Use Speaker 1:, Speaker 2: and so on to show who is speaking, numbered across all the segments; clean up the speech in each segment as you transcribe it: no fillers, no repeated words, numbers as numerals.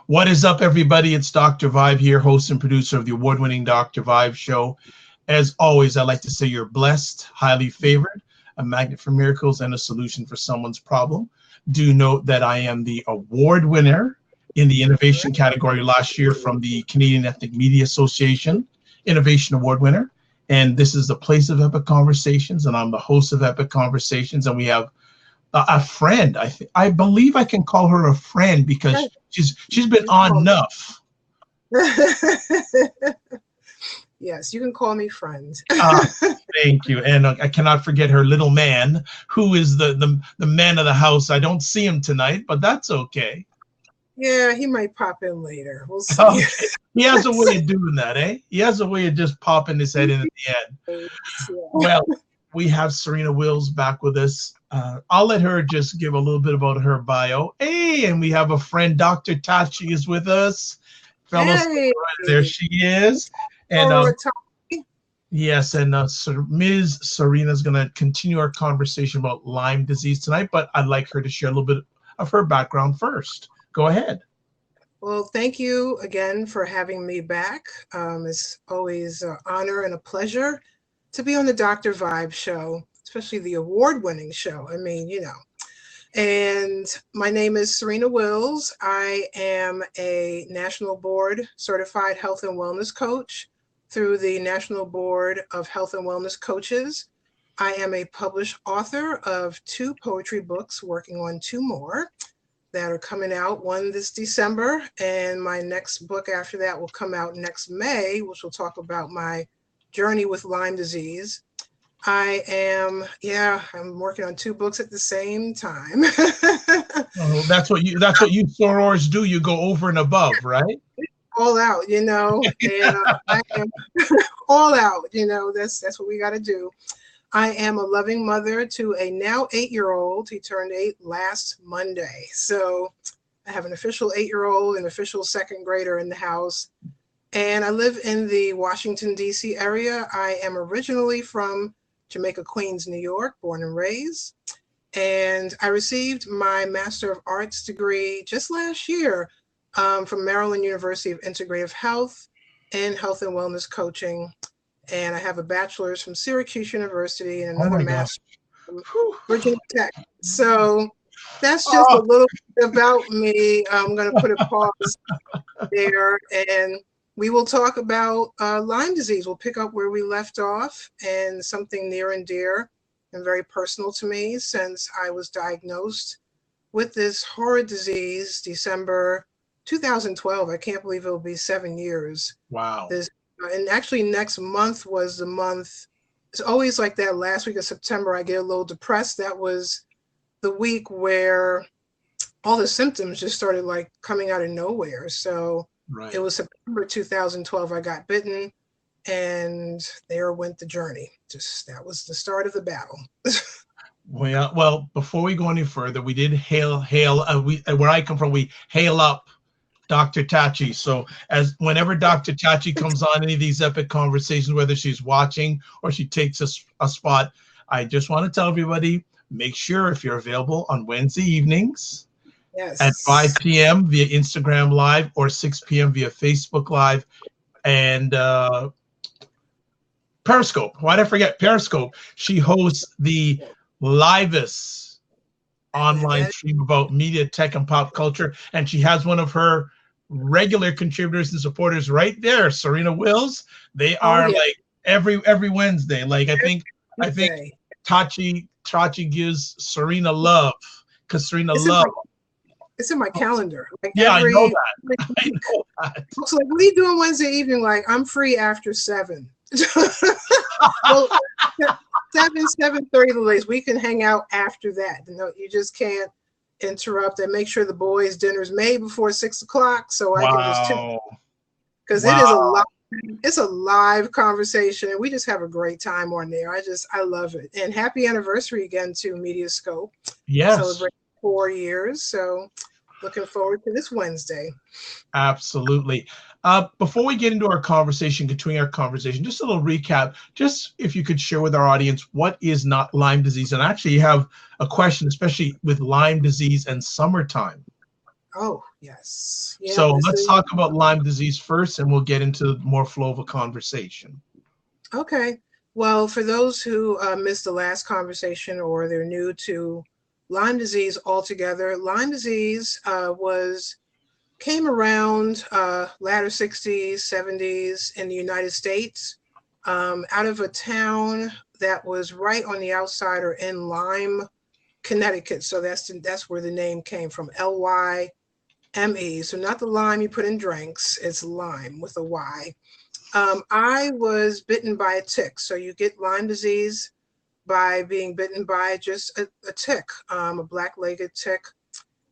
Speaker 1: What is up, everybody? It's Dr. Vibe here, host and producer of the award-winning Dr. Vibe show. As always, I like to say you're blessed, highly favored, a magnet for miracles, and a solution for someone's problem. Do note that I am the award winner in the innovation category last year from the Canadian Ethnic Media Association Innovation Award winner. And this is the place of Epic Conversations, and I'm the host of Epic Conversations. And we have a friend. I believe I can call her a friend because she's been on enough.
Speaker 2: Yes, you can call me friend.
Speaker 1: Thank you. And I cannot forget her little man, who is the man of the house. I don't see him tonight, but that's okay.
Speaker 2: Yeah, he might pop in later. We'll see.
Speaker 1: Okay. He has a way of doing that, eh? He has a way of just popping his head in at the end.
Speaker 2: Yeah.
Speaker 1: Well, we have Serena Wills back with us. I'll let her just give a little bit about her bio. Hey, and we have a friend, Dr. Tachi, is with us. Fellows,
Speaker 2: Hey.
Speaker 1: there she is. And yes, and Ms. Serena is going to continue our conversation about Lyme disease tonight, but I'd like her to share a little bit of her background first. Go ahead.
Speaker 2: Well, thank you again for having me back. It's always an honor and a pleasure to be on the Dr. Vibe show, especially the award-winning show. I mean, you know. And my name is Serena Wills. I am a National Board Certified Health and Wellness Coach through the National Board of Health and Wellness Coaches. I am a published author of 2 poetry books, working on 2 more that are coming out, one this December, and my next book after that will come out next May, which will talk about my journey with Lyme disease. I'm working on 2 books at the same time.
Speaker 1: Oh, that's what you sorors do. You go over and above, right?
Speaker 2: All out, you know, and I am all out, you know, that's what we got to do. I am a loving mother to a now 8-year-old. He turned 8 last Monday. So I have an official 8-year-old, an official 2nd grader in the house. And I live in the Washington, D.C. area. I am originally from Jamaica, Queens, New York, born and raised. And I received my Master of Arts degree just last year from Maryland University of Integrative Health and Health and Wellness Coaching. And I have a bachelor's from Syracuse University and another master's from Virginia Tech. So that's just a little bit about me. I'm going to put a pause there, and we will talk about Lyme disease. We'll pick up where we left off, and something near and dear and very personal to me since I was diagnosed with this horrid disease December 2012. I can't believe it'll be 7 years.
Speaker 1: Wow.
Speaker 2: And actually next month was the month. It's always like that last week of September, I get a little depressed. That was the week where all the symptoms just started like coming out of nowhere. So It was September 2012, I got bitten, and there went the journey. That was the start of the battle.
Speaker 1: Well, before we go any further, we did hail where I come from, we hail up Dr. Tachi. So whenever Dr. Tachi comes on any of these epic conversations, whether she's watching or she takes a spot, I just want to tell everybody, make sure if you're available on Wednesday evenings at 5 p.m. via Instagram Live or 6 p.m. via Facebook Live and Periscope. Why did I forget Periscope? She hosts the livest online stream about media, tech, and pop culture, and she has one of her regular contributors and supporters right there, Serena Wills. They are like every Wednesday. Like I think Tachi gives Serena love because Serena love.
Speaker 2: It's in my calendar. Like
Speaker 1: I know that.
Speaker 2: Folks like, what are you doing Wednesday evening? Like, I'm free after 7. Well, 7:30 the latest. We can hang out after that. You just can't interrupt and make sure the boys' dinner's made before 6 o'clock, so I can just tune, because it is a live conversation, and we just have a great time on there. I love it. And happy anniversary again to Mediascope.
Speaker 1: Yes,
Speaker 2: celebrating 4 years. So looking forward to this Wednesday.
Speaker 1: Absolutely. Before we get into our conversation, continuing our conversation, just a little recap, just if you could share with our audience, what is not Lyme disease? And actually you have a question, especially with Lyme disease and summertime.
Speaker 2: Oh, yes. Yeah.
Speaker 1: So let's talk about Lyme disease first, and we'll get into more flow of a conversation.
Speaker 2: Okay. Well, for those who missed the last conversation or they're new to Lyme disease altogether, Lyme disease came around latter 60s, 70s in the United States, out of a town that was right on the outside or in Lyme, Connecticut. So that's where the name came from, Lyme. So not the lime you put in drinks, it's Lyme with a Y. I was bitten by a tick. So you get Lyme disease by being bitten by just a tick, a black-legged tick.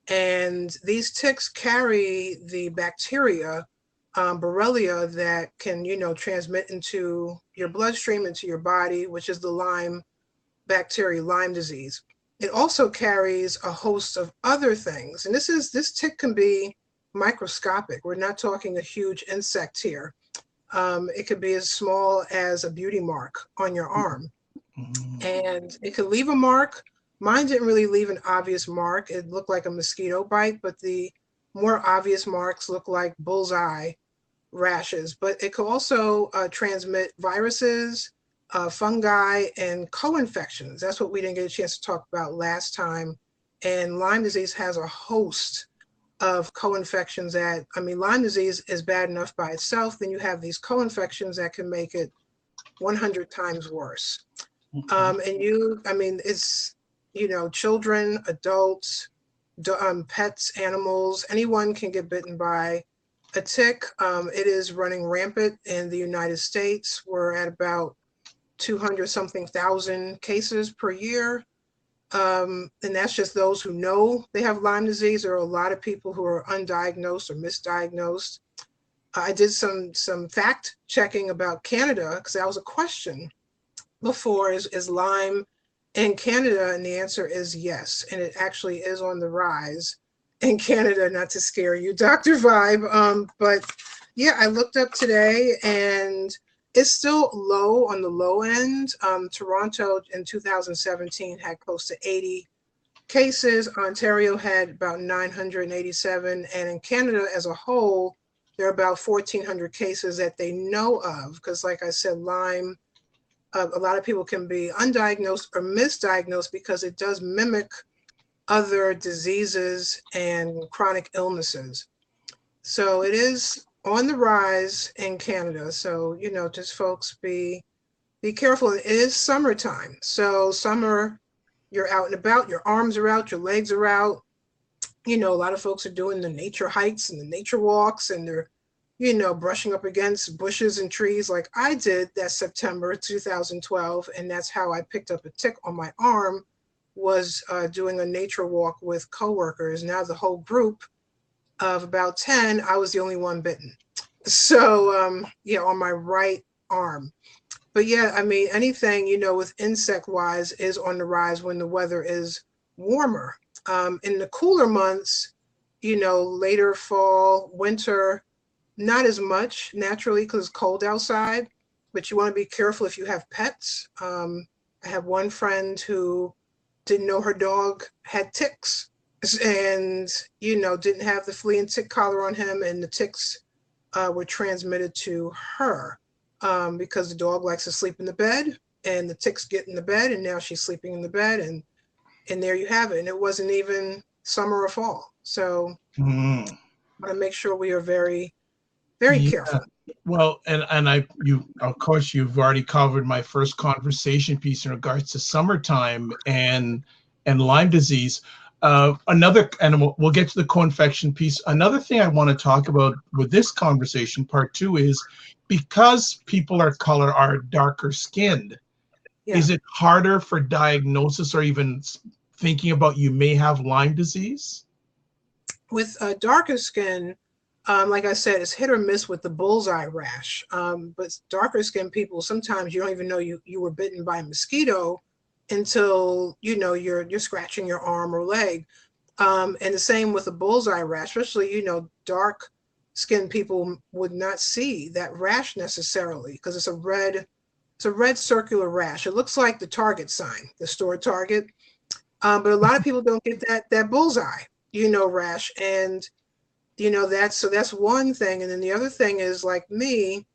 Speaker 2: And these ticks carry the bacteria, Borrelia, that can, transmit into your bloodstream, into your body, which is the Lyme bacteria, Lyme disease. It also carries a host of other things. And this tick can be microscopic. We're not talking a huge insect here. It could be as small as a beauty mark on your arm. And it could leave a mark. Mine didn't really leave an obvious mark. It looked like a mosquito bite, but the more obvious marks look like bullseye rashes. But it could also transmit viruses, fungi, and co-infections. That's what we didn't get a chance to talk about last time. And Lyme disease has a host of co-infections Lyme disease is bad enough by itself. Then you have these co-infections that can make it 100 times worse. It's, children, adults, pets, animals, anyone can get bitten by a tick. It is running rampant in the United States. We're at about 200 something thousand cases per year. And that's just those who know they have Lyme disease. There are a lot of people who are undiagnosed or misdiagnosed. I did some fact checking about Canada because that was a question before. Is Lyme in Canada? And the answer is yes. And it actually is on the rise in Canada, not to scare you, Dr. Vibe. But yeah, I looked up today and it's still low on the low end. Toronto in 2017 had close to 80 cases. Ontario had about 987. And in Canada as a whole, there are about 1,400 cases that they know of. Because like I said, Lyme, a lot of people can be undiagnosed or misdiagnosed because it does mimic other diseases and chronic illnesses. So it is on the rise in Canada. So, just folks be careful. It is summertime. So summer, you're out and about, your arms are out, your legs are out. A lot of folks are doing the nature hikes and the nature walks, and they're, brushing up against bushes and trees like I did that September 2012. And that's how I picked up a tick on my arm, was doing a nature walk with coworkers. Now the whole group of about 10, I was the only one bitten. So, on my right arm. But yeah, anything, with insect wise is on the rise when the weather is warmer. In the cooler months, later fall, winter, not as much naturally because it's cold outside, but you want to be careful if you have pets. I have one friend who didn't know her dog had ticks and, didn't have the flea and tick collar on him, and the ticks were transmitted to her because the dog likes to sleep in the bed, and the ticks get in the bed, and now she's sleeping in the bed, and there you have it. And it wasn't even summer or fall. So I want to make sure we are very, very careful.
Speaker 1: Well, and of course, you've already covered my first conversation piece in regards to summertime and Lyme disease. And we'll get to the co-infection piece. Another thing I want to talk about with this conversation, part two, is because people of color are darker skinned, is it harder for diagnosis or even thinking about you may have Lyme disease?
Speaker 2: With darker skin, like I said, it's hit or miss with the bullseye rash. But darker skinned people, sometimes you don't even know you were bitten by a mosquito until you're scratching your arm or leg. And the same with a bullseye rash, especially dark skinned people would not see that rash necessarily because it's a red circular rash. It looks like the Target sign, the store Target. But a lot of people don't get that bullseye rash. And that's one thing. And then the other thing is, like me,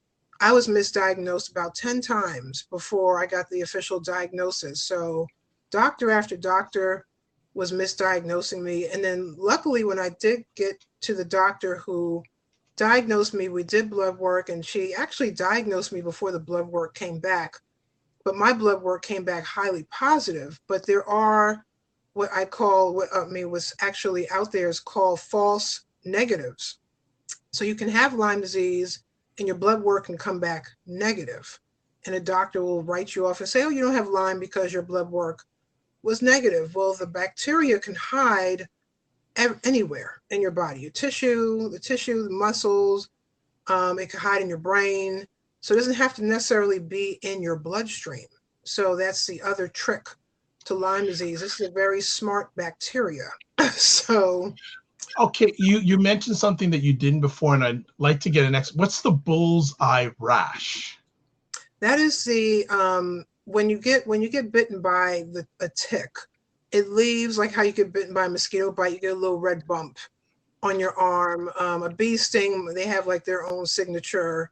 Speaker 2: I was misdiagnosed about 10 times before I got the official diagnosis. So doctor after doctor was misdiagnosing me. And then luckily, when I did get to the doctor who diagnosed me, we did blood work, and she actually diagnosed me before the blood work came back. But my blood work came back highly positive. But there are what I call, what's actually out there is called false negatives. So you can have Lyme disease and your blood work can come back negative. And a doctor will write you off and say, oh, you don't have Lyme because your blood work was negative. Well, the bacteria can hide anywhere in your body, your tissue, the muscles. It can hide in your brain. So it doesn't have to necessarily be in your bloodstream. So that's the other trick to Lyme disease. This is a very smart bacteria. So.
Speaker 1: Okay, you mentioned something that you didn't before, and I'd like to get what's the bullseye rash?
Speaker 2: That is the when you get bitten by a tick, it leaves like how you get bitten by a mosquito bite. You get a little red bump on your arm. A bee sting, they have like their own signature,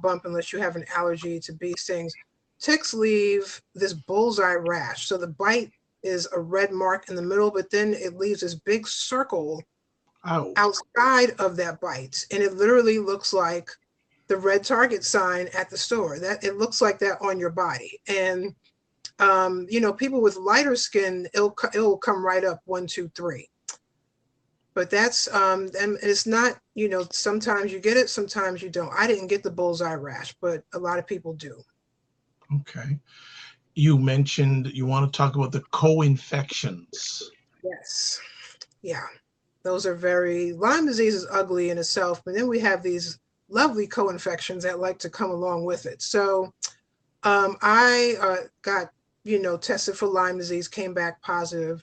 Speaker 2: bump, unless you have an allergy to bee stings. Ticks leave this bullseye rash. So the bite is a red mark in the middle, but then it leaves this big circle outside of that bite. And it literally looks like the red Target sign at the store. That it looks like that on your body. And people with lighter skin, it'll come right up 1, 2, 3. But that's and it's not, sometimes you get it, sometimes you don't. I didn't get the bullseye rash, but a lot of people do.
Speaker 1: Okay. You mentioned you want to talk about the co-infections.
Speaker 2: Yes. Yeah. Those are Lyme disease is ugly in itself, but then we have these lovely co-infections that like to come along with it. So I got, tested for Lyme disease, came back positive.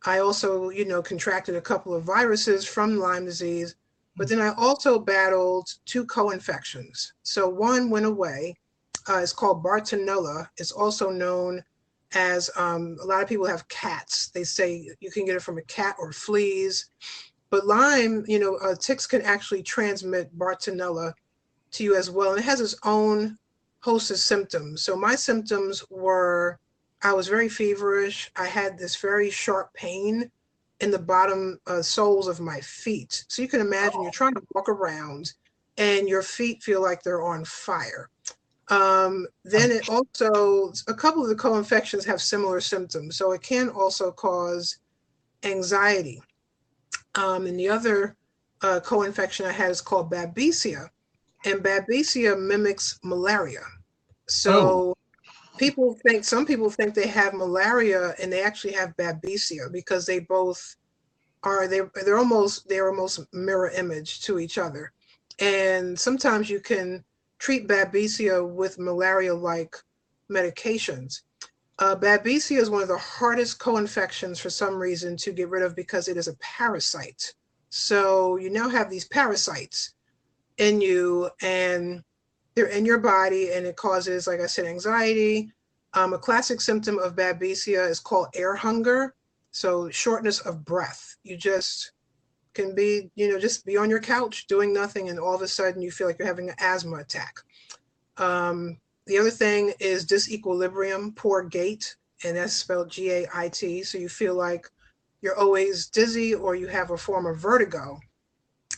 Speaker 2: I also, contracted a couple of viruses from Lyme disease, but then I also battled 2 co-infections. So one went away. It's called Bartonella. It's also known as, a lot of people have cats. They say you can get it from a cat or fleas. But Lyme, ticks can actually transmit Bartonella to you as well. And it has its own host of symptoms. So my symptoms were, I was very feverish. I had this very sharp pain in the bottom soles of my feet. So you can imagine you're trying to walk around and your feet feel like they're on fire. Then it also, a couple of the co-infections have similar symptoms. So it can also cause anxiety. And the other co-infection I had is called Babesia. And Babesia mimics malaria. So some people think they have malaria and they actually have Babesia because they both are, they're almost mirror image to each other. And sometimes you can treat Babesia with malaria-like medications. Babesia is one of the hardest co-infections for some reason to get rid of because it is a parasite. So you now have these parasites in you and they're in your body and it causes, like I said, anxiety. A classic symptom of Babesia is called air hunger. So shortness of breath. You just can be, just be on your couch doing nothing and all of a sudden you feel like you're having an asthma attack. The other thing is disequilibrium, poor gait, and that's spelled G-A-I-T. So you feel like you're always dizzy or you have a form of vertigo.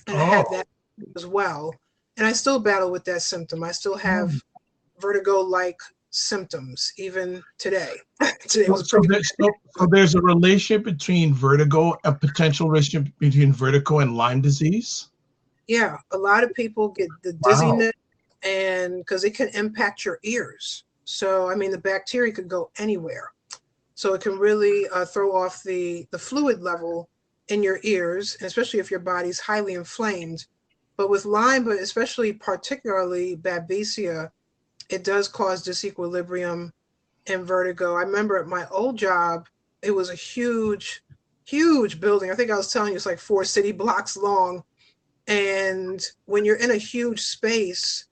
Speaker 2: And I had that as well. And I still battle with that symptom. I still have vertigo-like symptoms even today. Today was
Speaker 1: so there's a relationship between a potential relationship between vertigo and Lyme disease?
Speaker 2: Yeah, a lot of people get the dizziness and because it can impact your ears. So, the bacteria could go anywhere. So it can really throw off the fluid level in your ears, and especially if your body's highly inflamed. But with Lyme, but especially particularly Babesia, it does cause disequilibrium and vertigo. I remember at my old job, it was a huge building. I think I was telling you it's like 4 city blocks long. And when you're in a huge space,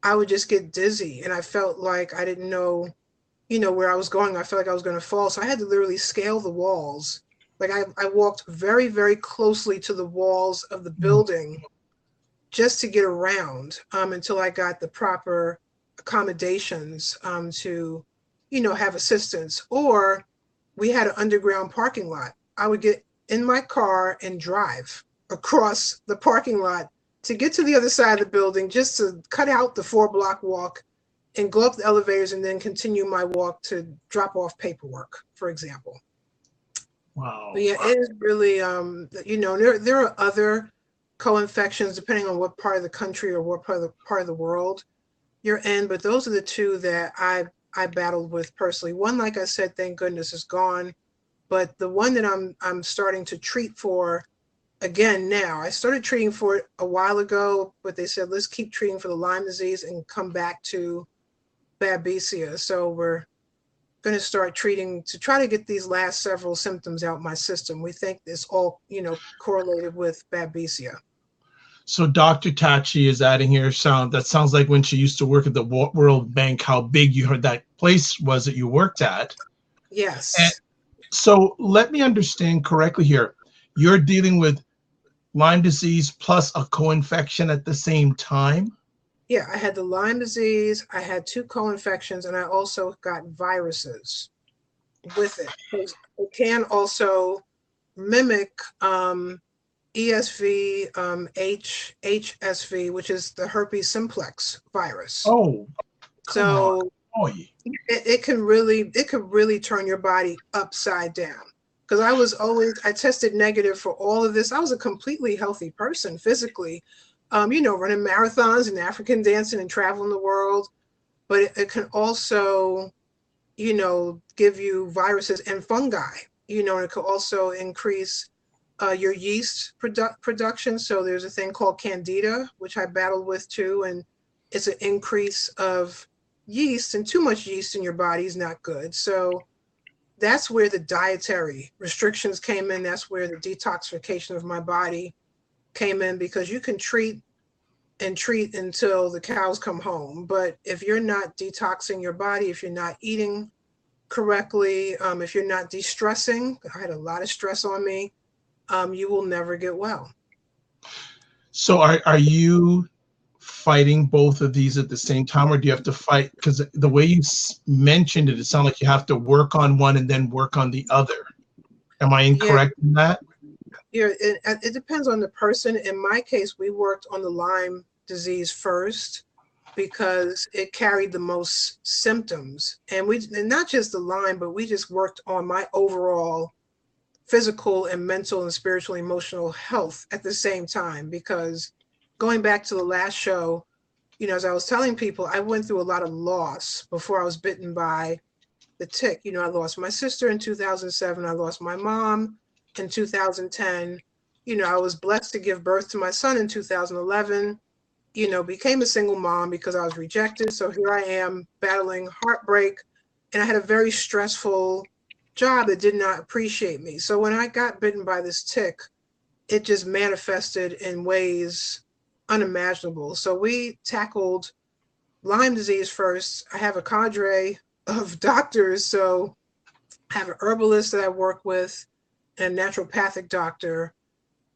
Speaker 2: I would just get dizzy and I felt like I didn't know, where I was going. I felt like I was going to fall. So I had to literally scale the walls Like I walked very, very closely to the walls of the building just to get around until I got the proper accommodations to, have assistance. Or we had an underground parking lot. I would get in my car and drive across the parking lot to get to the other side of the building, just to cut out the 4-block walk and go up the elevators and then continue my walk to drop off paperwork, for example.
Speaker 1: Wow.
Speaker 2: But yeah, it is really, there are other co-infections depending on what part of the country or what part of the world you're in. But those are the two that I battled with personally. One, like I said, thank goodness is gone. But the one that I'm starting to treat for again now, I started treating for it a while ago, but they said, let's keep treating for the Lyme disease and come back to Babesia. So we're going to start treating to try to get these last several symptoms out my system. We think it's all, correlated with Babesia.
Speaker 1: So Dr. Tachi is adding here that sounds like when she used to work at the World Bank, how big you heard that place was that you worked at.
Speaker 2: Yes.
Speaker 1: And so let me understand correctly here. You're dealing with Lyme disease plus a co-infection at the same time?
Speaker 2: Yeah, I had the Lyme disease, I had 2 co-infections, and I also got viruses with it. It can also mimic ESV, HSV, which is the herpes simplex virus.
Speaker 1: Oh,
Speaker 2: so it could really turn your body upside down. Because I tested negative for all of this. I was a completely healthy person physically, running marathons and African dancing and traveling the world. But it can also, give you viruses and fungi, and it could also increase your yeast production. So there's a thing called Candida, which I battled with too. And it's an increase of yeast, and too much yeast in your body is not good. So that's where the dietary restrictions came in. That's where the detoxification of my body came in, because you can treat until the cows come home. But if you're not detoxing your body, if you're not eating correctly, if you're not de-stressing, I had a lot of stress on me, you will never get well.
Speaker 1: So are you fighting both of these at the same time, or do you have to fight? Because the way you mentioned it, it sounded like you have to work on one and then work on the other. Am I incorrect in that?
Speaker 2: Yeah, it depends on the person. In my case, we worked on the Lyme disease first because it carried the most symptoms. And not just the Lyme, but we just worked on my overall physical and mental and spiritual, emotional health at the same time. Because going back to the last show, as I was telling people, I went through a lot of loss before I was bitten by the tick. I lost my sister in 2007. I lost my mom in 2010. I was blessed to give birth to my son in 2011. Became a single mom because I was rejected. So here I am battling heartbreak, and I had a very stressful job that did not appreciate me. So when I got bitten by this tick, it just manifested in ways unimaginable. So we tackled Lyme disease first. I have a cadre of doctors. So I have an herbalist that I work with and a naturopathic doctor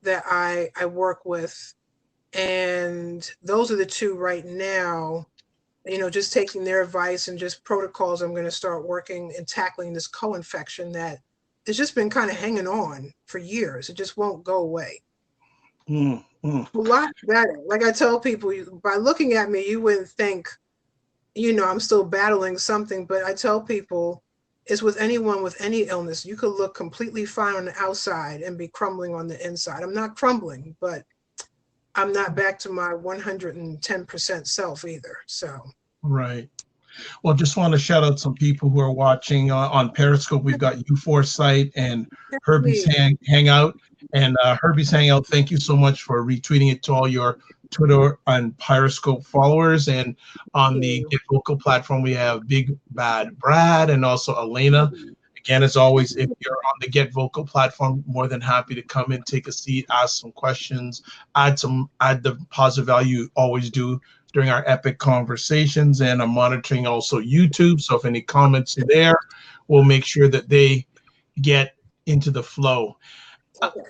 Speaker 2: that I work with. And those are the 2 right now, just taking their advice and just protocols. I'm going to start working and tackling this co-infection that has just been kind of hanging on for years. It just won't go away. A lot better. Like I tell people, by looking at me, you wouldn't think, I'm still battling something, but I tell people it's with anyone with any illness. You could look completely fine on the outside and be crumbling on the inside. I'm not crumbling, but I'm not back to my 110% self either. So.
Speaker 1: Right. Well, just want to shout out some people who are watching on Periscope. We've got you Foresight and Herbie's Hangout. And Herbie's Hangout, thank you so much for retweeting it to all your Twitter and Periscope followers. And on the Get Vocal platform, we have Big Bad Brad and also Elena. Again, as always, if you're on the Get Vocal platform, more than happy to come in, take a seat, ask some questions, add the positive value you always do during our epic conversations. And I'm monitoring also YouTube. So if any comments are there, we'll make sure that they get into the flow.
Speaker 2: Okay.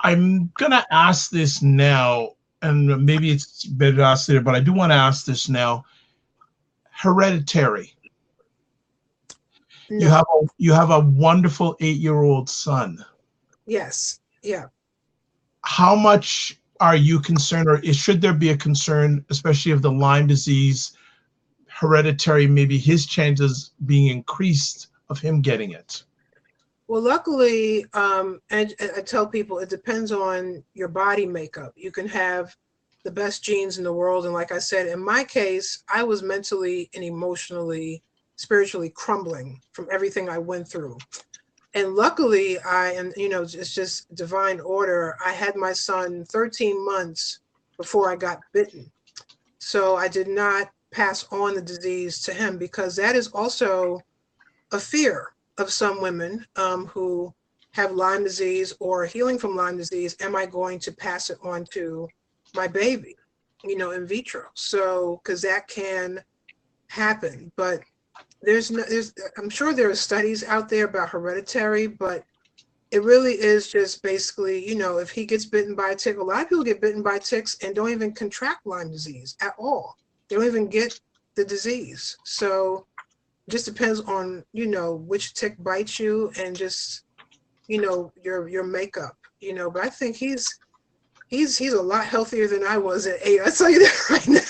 Speaker 1: I'm gonna ask this now, and maybe it's better to ask later, but I do want to ask this now. Hereditary.
Speaker 2: No.
Speaker 1: You have a wonderful 8-year-old son.
Speaker 2: Yes. Yeah.
Speaker 1: How much are you concerned, or should there be a concern, especially of the Lyme disease hereditary, maybe his chances being increased of him getting it?
Speaker 2: Well, luckily, and I tell people it depends on your body makeup. You can have the best genes in the world. And like I said, in my case, I was mentally and emotionally, spiritually crumbling from everything I went through. And luckily, it's just divine order. I had my son 13 months before I got bitten. So I did not pass on the disease to him, because that is also a fear of some women who have Lyme disease or healing from Lyme disease. Am I going to pass it on to my baby, in vitro? So, because that can happen, but I'm sure there are studies out there about hereditary, but it really is just basically, if he gets bitten by a tick. A lot of people get bitten by ticks and don't even contract Lyme disease at all. They don't even get the disease. So just depends on, which tick bites you, and just, your makeup, but I think he's a lot healthier than I was at 8. I'll tell you that right now.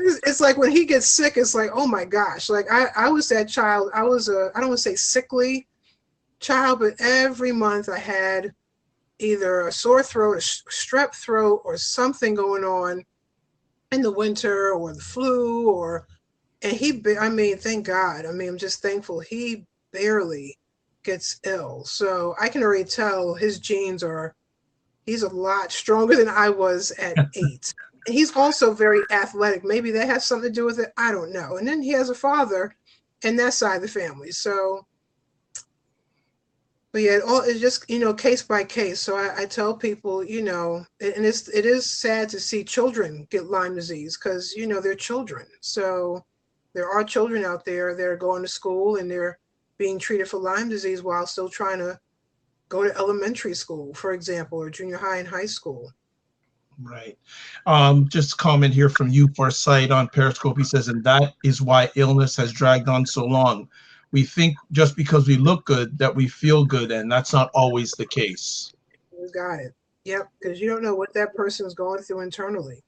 Speaker 2: It's like when he gets sick, it's like, oh my gosh, like I was that child. I was I don't want to say sickly child, but every month I had either a sore throat, a strep throat, or something going on in the winter, or the flu, and thank God. I'm just thankful he barely gets ill. So I can already tell his genes he's a lot stronger than I was at 8. And he's also very athletic. Maybe that has something to do with it. I don't know. And then he has a father in that side of the family. So, but yeah, it's just, case by case. So I tell people, and it is sad to see children get Lyme disease, because, they're children. So there are children out there that are going to school and they're being treated for Lyme disease while still trying to go to elementary school, for example, or junior high and high school.
Speaker 1: Right. Just a comment here from you, Foresight, on Periscope. He says, and that is why illness has dragged on so long. We think just because we look good that we feel good, and that's not always the case.
Speaker 2: You got it. Yep, because you don't know what that person is going through internally.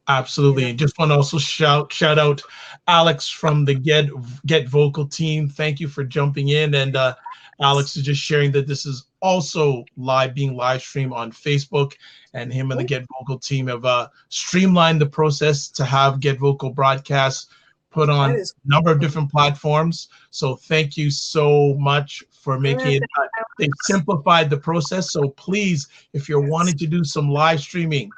Speaker 1: Absolutely. And just want to also shout out Alex from the Get Vocal team. Thank you for jumping in. And Alex is just sharing that this is also being live streamed on Facebook, and him and the Get Vocal team have streamlined the process to have Get Vocal broadcasts put on a number of different platforms. So thank you so much for making it. They simplified the process. So please, if you're wanting to do some live streaming,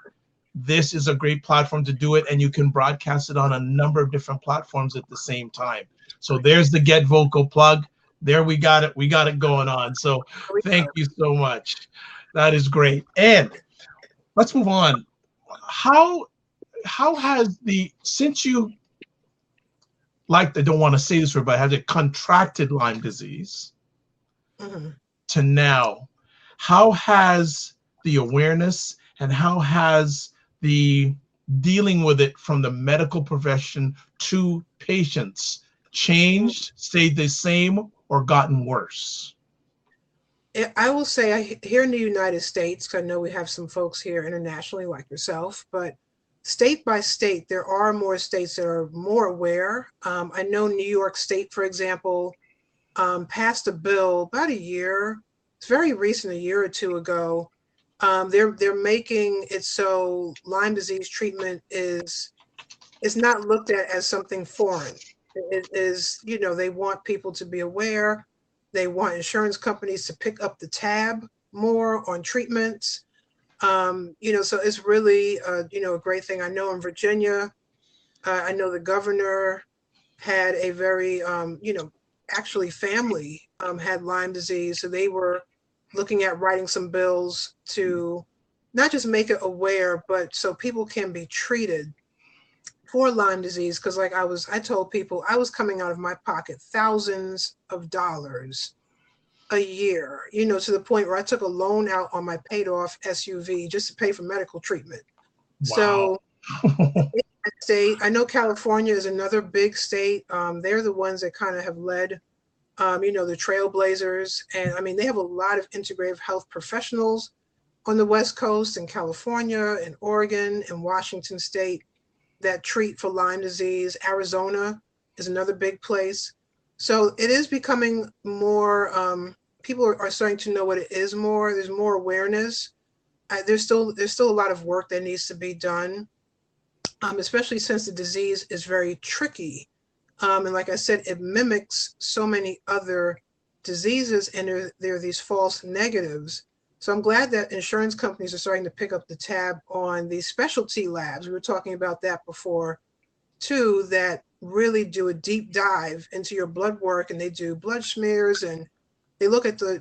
Speaker 1: this is a great platform to do it, and you can broadcast it on a number of different platforms at the same time. So there's the Get Vocal plug. There we got it. We got it going on. So thank you so much. That is great. And let's move on. How has since you, like, I don't want to say this word, but has it contracted Lyme disease to now, how has the awareness and how has the dealing with it from the medical profession to patients changed, stayed the same, or gotten worse?
Speaker 2: I will say, here in the United States, because I know we have some folks here internationally like yourself, but state by state, there are more states that are more aware. I know New York State, for example, passed a bill about it's very recent, a year or two ago. They're making it so Lyme disease treatment is not looked at as something foreign. It is, they want people to be aware. They want insurance companies to pick up the tab more on treatments. So it's really, a great thing. I know in Virginia, I know the governor had a very, actually family had Lyme disease. So they were looking at writing some bills to not just make it aware, but so people can be treated for Lyme disease, because like I told people I was coming out of my pocket thousands of dollars a year, to the point where I took a loan out on my paid off SUV just to pay for medical treatment.
Speaker 1: Wow.
Speaker 2: So state, I know California is another big state. They're the ones that kind of have led, the trailblazers. And I mean, they have a lot of integrative health professionals on the West Coast in California and Oregon and Washington State that treat for Lyme disease. Arizona is another big place. So it is becoming more, people are starting to know what it is more. There's more awareness. There's still a lot of work that needs to be done, especially since the disease is very tricky. And like I said, it mimics so many other diseases, and there are these false negatives. So I'm glad that insurance companies are starting to pick up the tab on these specialty labs. We were talking about that before too, that really do a deep dive into your blood work, and they do blood smears, and they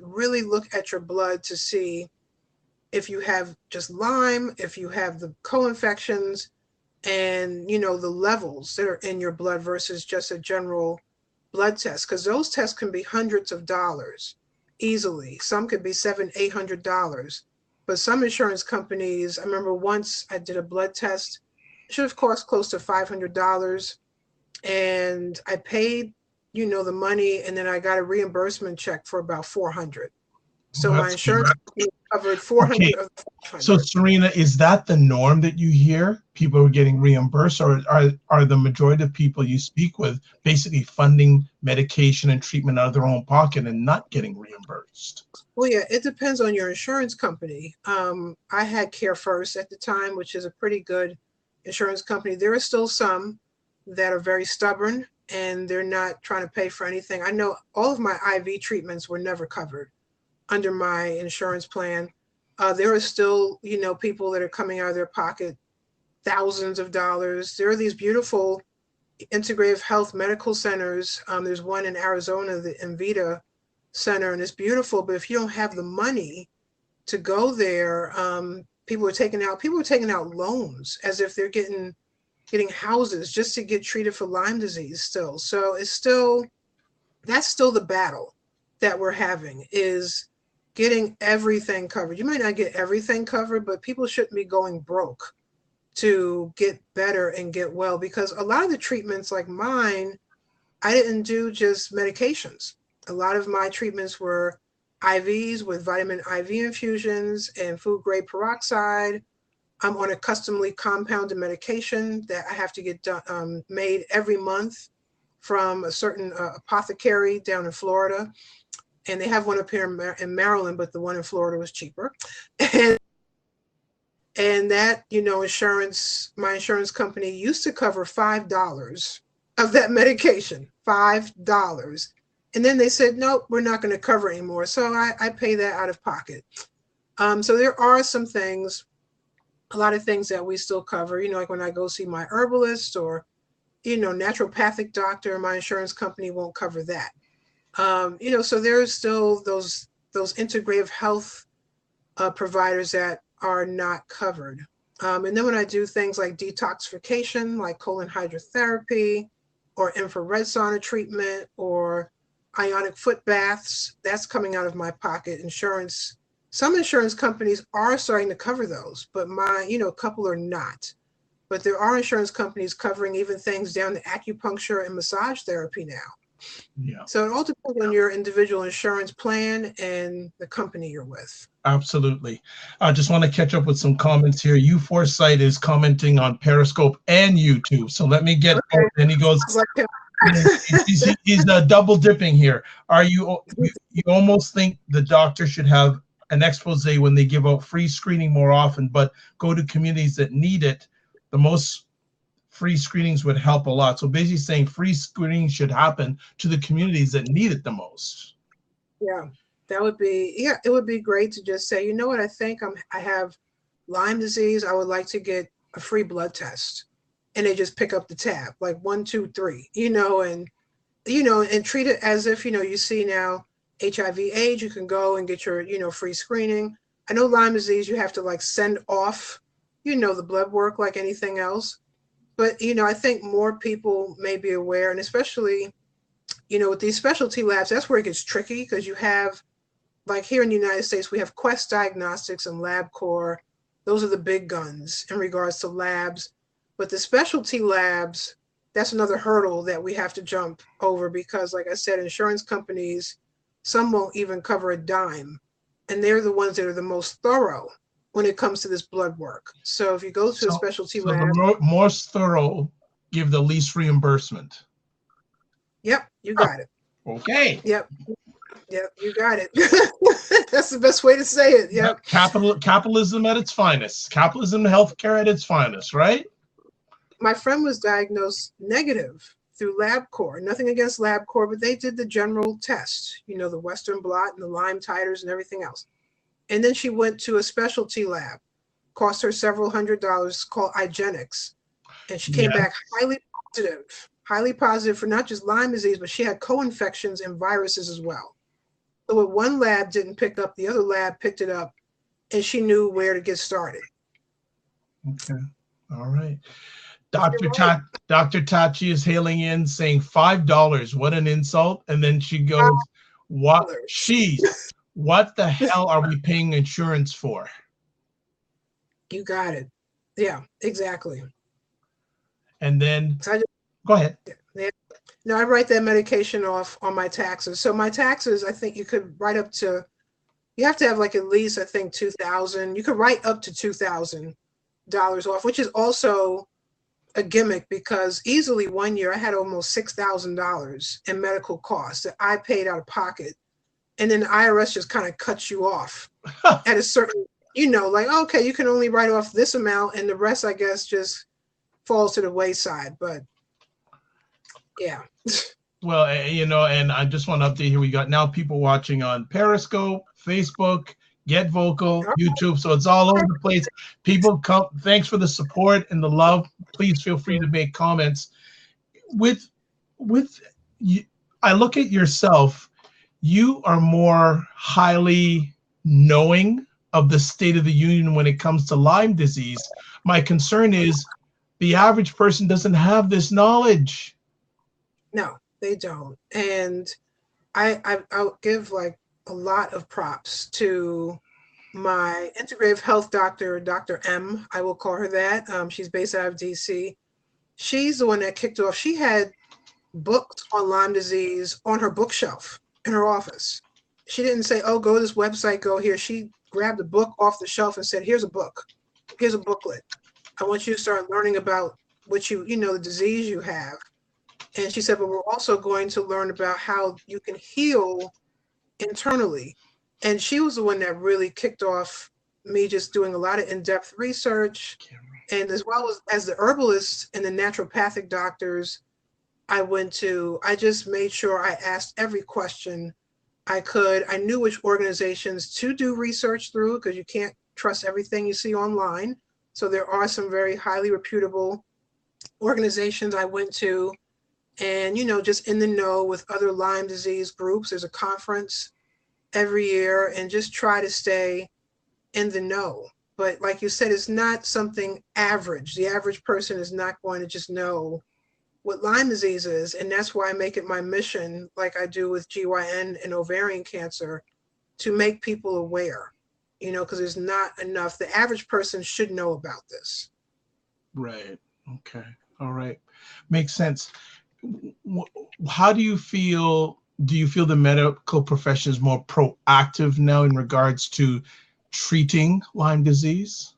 Speaker 2: really look at your blood to see if you have just Lyme, if you have the co-infections, and the levels that are in your blood versus just a general blood test, because those tests can be hundreds of dollars easily. Some could be $700-800, but some insurance companies, I remember once I did a blood test, it should have cost close to $500, and I paid the money, and then I got a reimbursement check for about $400. So my insurance company covered 400
Speaker 1: okay.
Speaker 2: of the 500.
Speaker 1: So Serena, is that the norm that you hear? People are getting reimbursed, or are the majority of people you speak with basically funding medication and treatment out of their own pocket and not getting reimbursed?
Speaker 2: Well, yeah, it depends on your insurance company. I had Care First at the time, which is a pretty good insurance company. There are still some that are very stubborn and they're not trying to pay for anything. I know all of my IV treatments were never covered under my insurance plan. There are still, people that are coming out of their pocket thousands of dollars. There are these beautiful integrative health medical centers. There's one in Arizona, the Envita Center, and it's beautiful. But if you don't have the money to go there, people are taking out loans as if they're getting houses just to get treated for Lyme disease still. So that's still the battle that we're having, is getting everything covered. You might not get everything covered, but people shouldn't be going broke to get better and get well, because a lot of the treatments like mine, I didn't do just medications. A lot of my treatments were IVs with vitamin IV infusions and food grade peroxide. I'm on a customly compounded medication that I have to get made every month from a certain apothecary down in Florida. And they have one up here in Maryland, but the one in Florida was cheaper. And that, my insurance company used to cover $5 of that medication, $5. And then they said, nope, we're not going to cover it anymore. So I pay that out of pocket. So there are some things, a lot of things that we still cover, like when I go see my herbalist or, naturopathic doctor, my insurance company won't cover that. So there's still those integrative health providers that are not covered. And then when I do things like detoxification, like colon hydrotherapy or infrared sauna treatment or ionic foot baths, that's coming out of my pocket. Some insurance companies are starting to cover those, but a couple are not. But there are insurance companies covering even things down to acupuncture and massage therapy now.
Speaker 1: Yeah.
Speaker 2: So it all depends on your individual insurance plan and the company you're with.
Speaker 1: Absolutely. I just want to catch up with some comments here. You Foresight is commenting on Periscope and YouTube. So let me get, okay. And he goes, he's double dipping here. You almost think the doctor should have an expose when they give out free screening more often, but go to communities that need it. The most free screenings would help a lot. So basically saying free screening should happen to the communities that need it the most.
Speaker 2: Yeah, it would be great to just say, you know what, I think I have Lyme disease. I would like to get a free blood test. And they just pick up the tab, like 1, 2, 3, and treat it as if, you see now HIV/AIDS, you can go and get your, free screening. I know Lyme disease, you have to send off, the blood work like anything else. But, I think more people may be aware, and especially, with these specialty labs, that's where it gets tricky because you have, like here in the United States, we have Quest Diagnostics and LabCorp. Those are the big guns in regards to labs. But the specialty labs, that's another hurdle that we have to jump over because, like I said, insurance companies, some won't even cover a dime. And they're the ones that are the most thorough when it comes to this blood work. So if you go to a specialty
Speaker 1: so
Speaker 2: lab.
Speaker 1: the most thorough give the least reimbursement.
Speaker 2: Yep, you got it.
Speaker 1: Okay.
Speaker 2: Yep, you got it. That's the best way to say it. Yep.
Speaker 1: Capitalism at its finest. Capitalism healthcare at its finest, right?
Speaker 2: My friend was diagnosed negative through LabCorp. Nothing against LabCorp, but they did the general test, the Western blot and the Lyme titers and everything else. And then she went to a specialty lab, cost her several $100s, called IGeneX. And she came back highly positive for not just Lyme disease, but she had co-infections and viruses as well. So what one lab didn't pick up, the other lab picked it up, and she knew where to get started.
Speaker 1: Okay. All right. Dr. Tachi is hailing in saying $5. What an insult. And then she goes, what the hell are we paying insurance for?
Speaker 2: You got it. Yeah, exactly.
Speaker 1: And then go ahead.
Speaker 2: Yeah. No, I write that medication off on my taxes. So my taxes, I think you could write up to, you have to have like at least, I think, $2,000. You could write up to $2,000 off, which is also a gimmick because easily one year I had almost $6,000 in medical costs that I paid out of pocket. And then the IRS just kind of cuts you off at a certain, like, okay, you can only write off this amount and the rest, I guess, just falls to the wayside. But yeah.
Speaker 1: Well, and I just want to update here. We got now people watching on Periscope, Facebook, Get Vocal, YouTube. So it's all over the place. People come. Thanks for the support and the love. Please feel free to make comments. With you, I look at yourself. You are more highly knowing of the state of the union when it comes to Lyme disease. My concern is the average person doesn't have this knowledge.
Speaker 2: No, they don't. And I'll give like a lot of props to my integrative health doctor, Dr. M. I will call her that. She's based out of DC. She's the one that kicked off. She had books on Lyme disease on her bookshelf in her office. She didn't say, oh, go to this website, go here. She grabbed a book off the shelf and said, here's a book. Here's a booklet. I want you to start learning about what the disease you have. And she said, but we're also going to learn about how you can heal internally. And she was the one that really kicked off me just doing a lot of in-depth research. And as well as the herbalists and the naturopathic doctors I just made sure I asked every question I could. I knew which organizations to do research through because you can't trust everything you see online. So there are some very highly reputable organizations I went to and, just in the know with other Lyme disease groups. There's a conference every year and just try to stay in the know. But like you said, it's not something average. The average person is not going to just know what Lyme disease is. And that's why I make it my mission, like I do with GYN and ovarian cancer, to make people aware, because there's not enough. The average person should know about this.
Speaker 1: Right. Okay. All right. Makes sense. How do you feel? Do you feel the medical profession is more proactive now in regards to treating Lyme disease?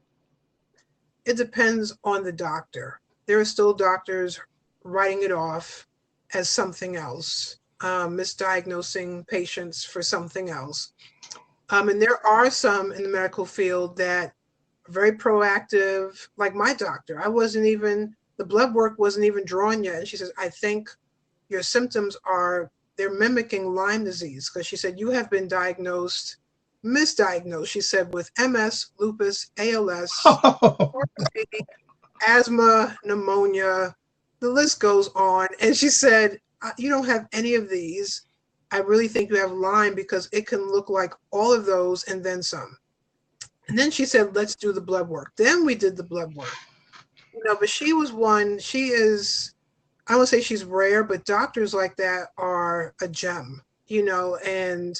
Speaker 2: It depends on the doctor. There are still doctors writing it off as something else, misdiagnosing patients for something else. And there are some in the medical field that are very proactive, like my doctor. The blood work wasn't even drawn yet. And she says, I think your symptoms they're mimicking Lyme disease. Because she said, you have been misdiagnosed, she said, with MS, lupus, ALS, asthma, pneumonia, the list goes on. And she said, you don't have any of these. I really think you have Lyme because it can look like all of those and then some. And then she said, let's do the blood work. Then we did the blood work. No, but she was one. She is, I won't say she's rare, but doctors like that are a gem, and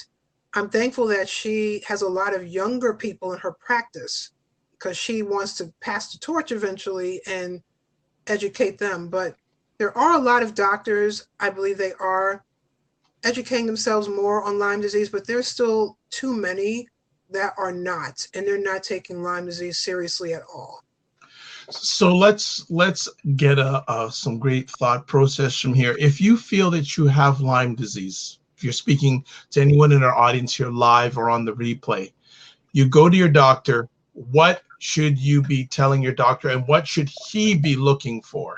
Speaker 2: I'm thankful that she has a lot of younger people in her practice because she wants to pass the torch eventually and educate them. But there are a lot of doctors, I believe they are educating themselves more on Lyme disease, but there's still too many that are not, and they're not taking Lyme disease seriously at all.
Speaker 1: So let's get some great thought process from here. If you feel that you have Lyme disease, if you're speaking to anyone in our audience here live or on the replay, you go to your doctor. What should you be telling your doctor, and what should he be looking for?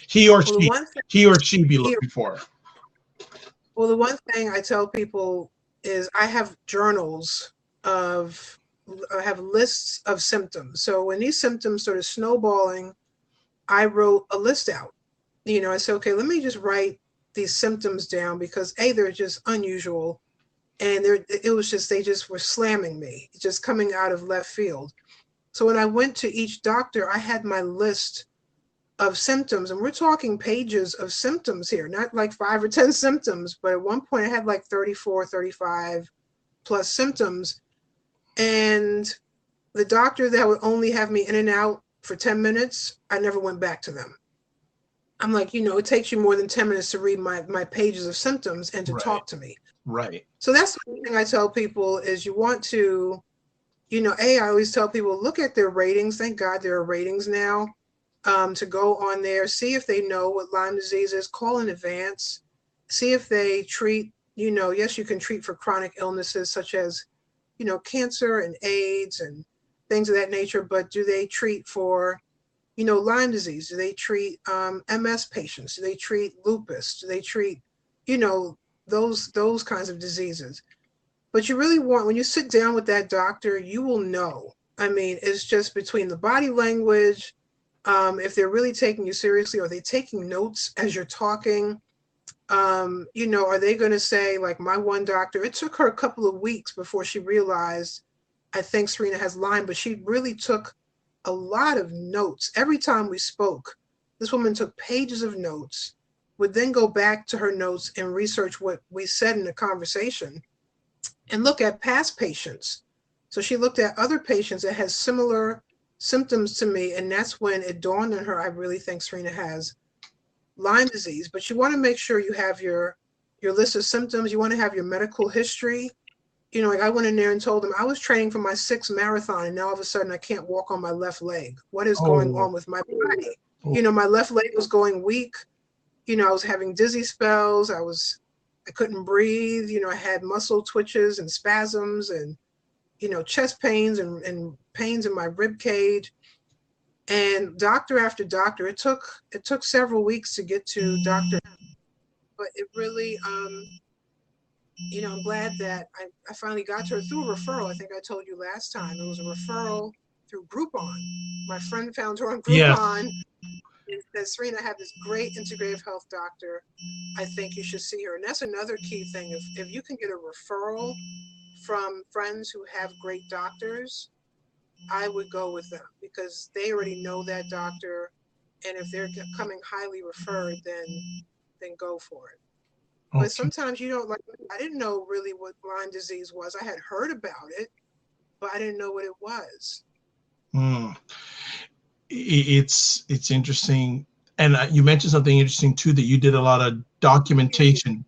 Speaker 1: He or she be looking for.
Speaker 2: Well, the one thing I tell people is I have journals I have lists of symptoms. So when these symptoms started snowballing, I wrote a list out. I said, okay, let me just write these symptoms down because they're just unusual. And they just were slamming me, just coming out of left field. So when I went to each doctor, I had my list of symptoms, and we're talking pages of symptoms here, not like 5 or 10 symptoms, but at one point I had like 34, 35 plus symptoms. And the doctor that would only have me in and out for 10 minutes, I never went back to them. I'm like, it takes you more than 10 minutes to read my pages of symptoms and to talk to me.
Speaker 1: Right.
Speaker 2: So that's the thing I tell people is you want to, I always tell people, look at their ratings. Thank God there are ratings now. To go on there, see if they know what Lyme disease is, call in advance, see if they treat, yes, you can treat for chronic illnesses such as, cancer and AIDS and things of that nature, but do they treat for, Lyme disease? Do they treat MS patients? Do they treat lupus? Do they treat, those kinds of diseases? But you really want, when you sit down with that doctor, you will know. I mean, it's just between the body language, if they're really taking you seriously, are they taking notes as you're talking? Are they going to say, like my one doctor, it took her a couple of weeks before she realized, I think Serena has Lyme, but she really took a lot of notes. Every time we spoke, this woman took pages of notes, would then go back to her notes and research what we said in the conversation and look at past patients. So she looked at other patients that had similar symptoms to me, and that's when it dawned on her, I really think Serena has Lyme disease. But you want to make sure you have your list of symptoms. You want to have your medical history. Like I went in there and told them I was training for my 6th marathon, and now all of a sudden I can't walk on my left leg. What is going on with my body? My left leg was going weak. I was having dizzy spells. I couldn't breathe. I had muscle twitches and spasms and chest pains and pains in my rib cage, and doctor after doctor. It took several weeks to get to doctor, but it really, I'm glad that I finally got to her through a referral. I think I told you last time it was a referral through Groupon. My friend found her on Groupon. Yes. And said, Serena, I have this great integrative health doctor. I think you should see her. And that's another key thing. If you can get a referral from friends who have great doctors, I would go with them because they already know that doctor, and if they're coming highly referred, then go for it. Okay. But sometimes I didn't know really what Lyme disease was. I had heard about it, but I didn't know what it was.
Speaker 1: It's interesting, and you mentioned something interesting too, that you did a lot of documentation.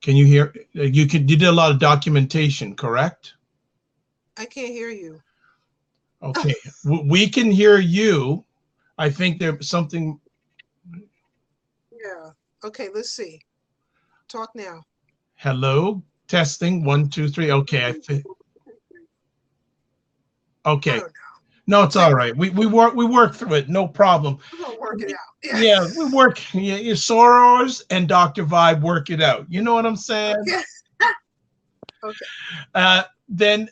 Speaker 1: Can you hear? You did a lot of documentation, correct?
Speaker 2: I can't hear you.
Speaker 1: Okay, we can hear you. I think there's something.
Speaker 2: Yeah. Okay, let's see. Talk now.
Speaker 1: Hello, testing 1, 2, 3. Okay, I think. Okay. No, it's all right. We work through it. No problem.
Speaker 2: We're gonna work it out.
Speaker 1: Yeah, we work. Yeah, Soros and Dr. Vibe work it out. You know what I'm saying?
Speaker 2: Okay.
Speaker 1: Then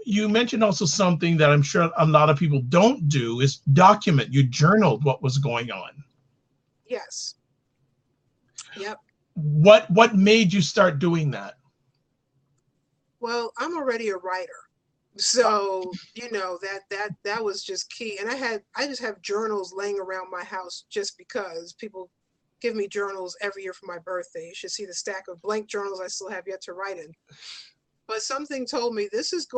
Speaker 1: you mentioned also something that I'm sure a lot of people don't do is document. You journaled what was going on.
Speaker 2: Yes. Yep.
Speaker 1: What made you start doing that?
Speaker 2: Well, I'm already a writer. So, that was just key. And I just have journals laying around my house just because people give me journals every year for my birthday. You should see the stack of blank journals I still have yet to write in. But something told me this is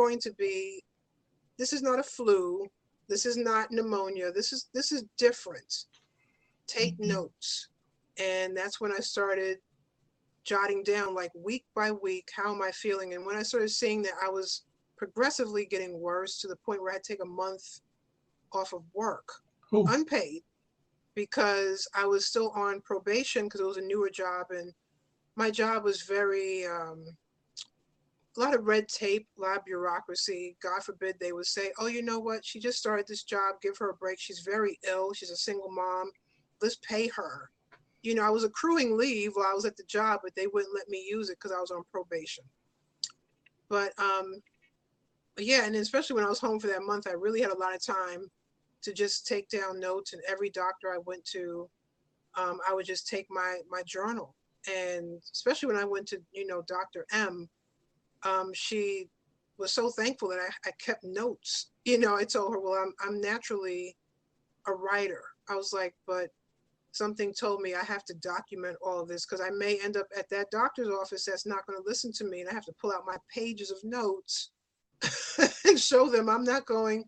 Speaker 2: not a flu. This is not pneumonia. This is different. Take notes. And that's when I started jotting down, like, week by week, how am I feeling? And when I started seeing that I was progressively getting worse to the point where I had to take a month off of work,
Speaker 1: Oh,
Speaker 2: unpaid, because I was still on probation because it was a newer job, and my job was very a lot of red tape, a lot of bureaucracy. God forbid they would say, "Oh, you know what? She just started this job. Give her a break. She's very ill. She's a single mom. Let's pay her." I was accruing leave while I was at the job, but they wouldn't let me use it because I was on probation. But yeah, and especially when I was home for that month, I really had a lot of time to just take down notes. And every doctor I went to, I would just take my journal. And especially when I went to Dr. M, she was so thankful that I kept notes. I told her, well, I'm naturally a writer. I was like, but something told me I have to document all of this because I may end up at that doctor's office that's not going to listen to me, and I have to pull out my pages of notes and show them I'm not going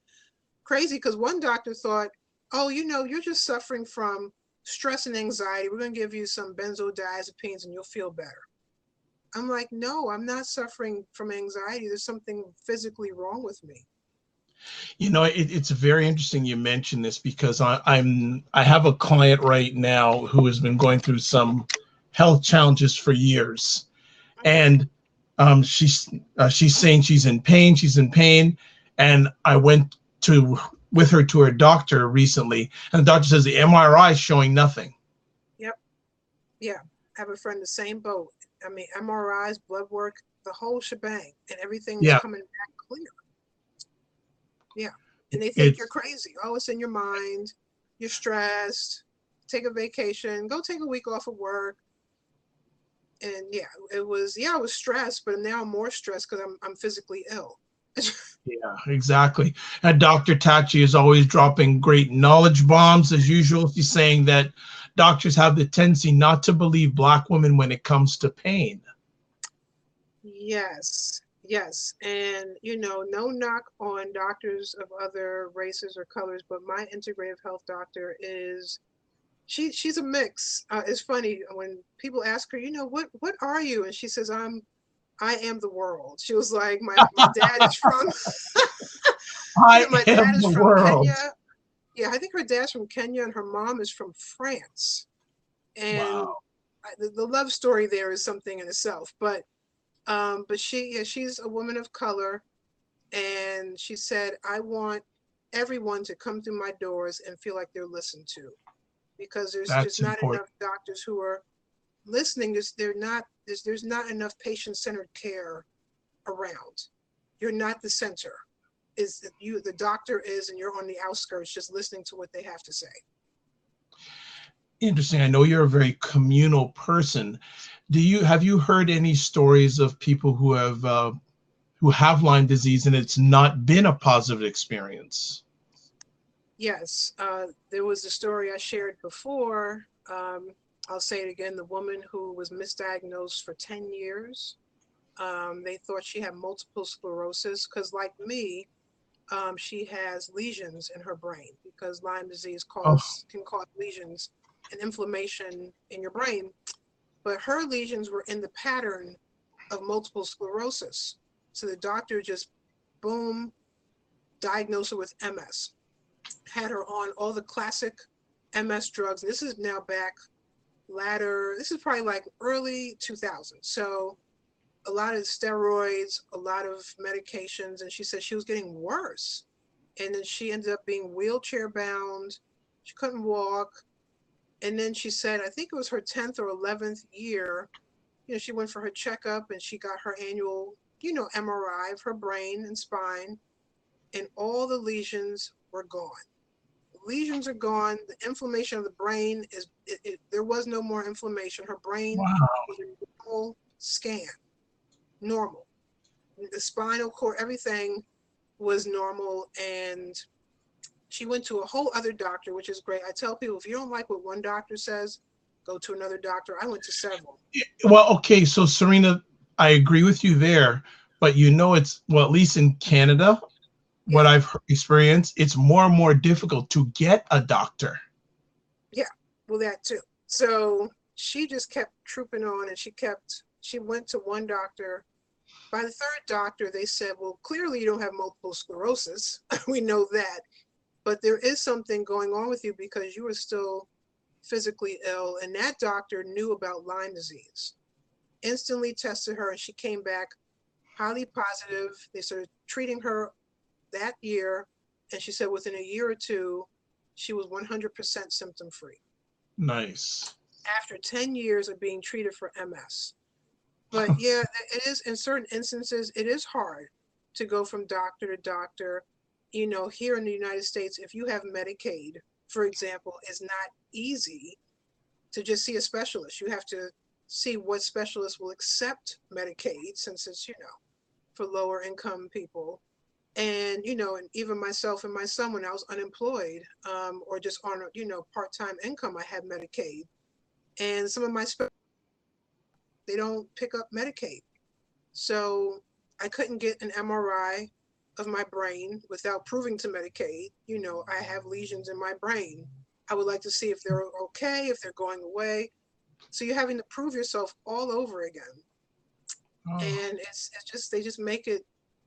Speaker 2: crazy. Because one doctor thought, oh, you're just suffering from stress and anxiety. We're going to give you some benzodiazepines and you'll feel better. I'm like, no, I'm not suffering from anxiety. There's something physically wrong with me.
Speaker 1: It's very interesting you mentioned this because I have a client right now who has been going through some health challenges for years, and she's saying she's in pain. She's in pain, and I went with her to her doctor recently, and the doctor says the MRI is showing nothing.
Speaker 2: Yep. Yeah. I have a friend the same boat. I mean, MRIs, blood work, the whole shebang, and everything is
Speaker 1: Yeah,
Speaker 2: coming back clear. Yeah. And they think you're
Speaker 1: it's
Speaker 2: crazy. Oh, it's in your mind. You're stressed. Take a vacation. Go take a week off of work. And yeah, I was stressed, but now I'm more stressed because I'm physically ill.
Speaker 1: yeah, exactly. And Dr. Tachi is always dropping great knowledge bombs as usual. She's saying that doctors have the tendency not to believe Black women when it comes to pain.
Speaker 2: Yes, yes. And, no knock on doctors of other races or colors, but my integrative health doctor she's a mix. It's funny when people ask her, what are you? And she says, I am the world. She was like, my dad is from,
Speaker 1: I
Speaker 2: my dad
Speaker 1: am
Speaker 2: is
Speaker 1: the
Speaker 2: from
Speaker 1: world.
Speaker 2: Kenya. Yeah, I think her dad's from Kenya and her mom is from France. And
Speaker 1: Wow.
Speaker 2: the love story there is something in itself. But she's a woman of color, and she said, I want everyone to come through my doors and feel like they're listened to, because there's just
Speaker 1: That's
Speaker 2: not
Speaker 1: important.
Speaker 2: enough doctors who are listening. There's not enough patient-centered care around. You're not the center. Is you the doctor is, and you're on the outskirts just listening to what they have to say.
Speaker 1: Interesting. I know you're a very communal person. Have you heard any stories of people who have Lyme disease and it's not been a positive experience?
Speaker 2: Yes, there was a story I shared before. I'll say it again. The woman who was misdiagnosed for 10 years. They thought she had multiple sclerosis because, like me, she has lesions in her brain, because Lyme disease
Speaker 1: Oh,
Speaker 2: can cause lesions and inflammation in your brain. But her lesions were in the pattern of multiple sclerosis. So the doctor just, boom, diagnosed her with MS, had her on all the classic MS drugs. This is now this is probably like early 2000s. So a lot of steroids, a lot of medications, and she said she was getting worse. And then she ended up being wheelchair bound. She couldn't walk. And then she said, I think it was her 10th or 11th year, she went for her checkup and she got her annual, MRI of her brain and spine, and all the lesions were gone. Lesions are gone. The inflammation of the brain there was no more inflammation. Her brain
Speaker 1: wow.
Speaker 2: was a normal scan, normal. The spinal cord, everything was normal, and she went to a whole other doctor, which is great. I tell people, if you don't like what one doctor says, go to another doctor. I went to several.
Speaker 1: Well, okay, so Serena, I agree with you there, but it's, well, at least in Canada, what
Speaker 2: Yeah,
Speaker 1: I've experienced, it's more and more difficult to get a doctor.
Speaker 2: yeah, well, that too. So she just kept trooping on, and she went to one doctor. By the third doctor, they said, well, clearly you don't have multiple sclerosis. We know that. But there is something going on with you because you are still physically ill. And that doctor knew about Lyme disease, instantly tested her, and she came back highly positive. They started treating her that year. And she said within a year or two, she was 100% symptom free
Speaker 1: Nice.
Speaker 2: after 10 years of being treated for MS. But yeah, it is in certain instances, it is hard to go from doctor to doctor. Here in the United States, if you have Medicaid, for example, it's not easy to just see a specialist. You have to see what specialist will accept Medicaid since it's, for lower income people. And even myself and my son, when I was unemployed, or just on a, part-time income, I had Medicaid. And some of my they don't pick up Medicaid. So I couldn't get an MRI of my brain without proving to Medicaid, I have lesions in my brain. I would like to see if they're okay, if they're going away. So you're having to prove yourself all over again.
Speaker 1: Oh.
Speaker 2: And it's just, they just make it